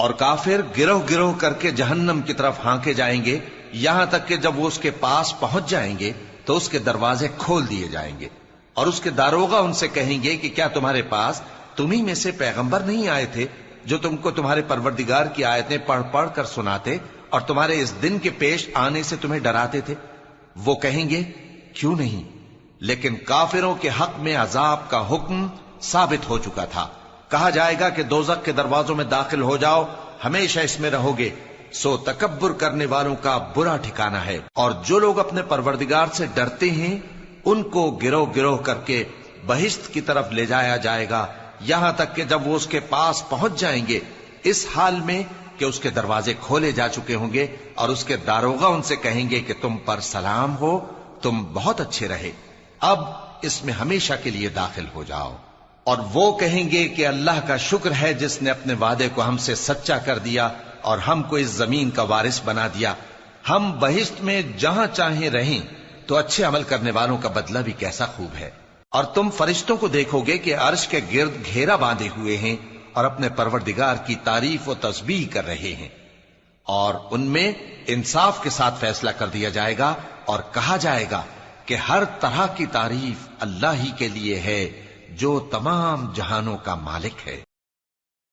اور کافر گروہ گروہ کر کے جہنم کی طرف ہانکے جائیں گے، یہاں تک کہ جب وہ اس کے پاس پہنچ جائیں گے تو اس کے دروازے کھول دیے جائیں گے، اور اس کے داروغہ ان سے کہیں گے کہ کیا تمہارے پاس تمہیں میں سے پیغمبر نہیں آئے تھے جو تم کو تمہارے پروردگار کی آیتیں پڑھ پڑھ کر سناتے اور تمہارے اس دن کے پیش آنے سے تمہیں ڈراتے تھے؟ وہ کہیں گے کیوں نہیں، لیکن کافروں کے حق میں عذاب کا حکم ثابت ہو چکا تھا۔ کہا جائے گا کہ دوزخ کے دروازوں میں داخل ہو جاؤ، ہمیشہ اس میں رہو گے، سو تکبر کرنے والوں کا برا ٹھکانہ ہے۔ اور جو لوگ اپنے پروردگار سے ڈرتے ہیں ان کو گروہ گروہ کر کے بہشت کی طرف لے جایا جائے گا، یہاں تک کہ جب وہ اس کے پاس پہنچ جائیں گے اس حال میں کہ اس کے دروازے کھولے جا چکے ہوں گے، اور اس کے داروغہ ان سے کہیں گے کہ تم پر سلام ہو، تم بہت اچھے رہے، اب اس میں ہمیشہ کے لیے داخل ہو جاؤ۔ اور وہ کہیں گے کہ اللہ کا شکر ہے جس نے اپنے وعدے کو ہم سے سچا کر دیا اور ہم کو اس زمین کا وارث بنا دیا، ہم بہشت میں جہاں چاہیں رہیں، تو اچھے عمل کرنے والوں کا بدلہ بھی کیسا خوب ہے۔ اور تم فرشتوں کو دیکھو گے کہ عرش کے گرد گھیرا باندھے ہوئے ہیں اور اپنے پروردگار کی تعریف و تسبیح کر رہے ہیں، اور ان میں انصاف کے ساتھ فیصلہ کر دیا جائے گا، اور کہا جائے گا کہ ہر طرح کی تعریف اللہ ہی کے لیے ہے جو تمام جہانوں کا مالک ہے۔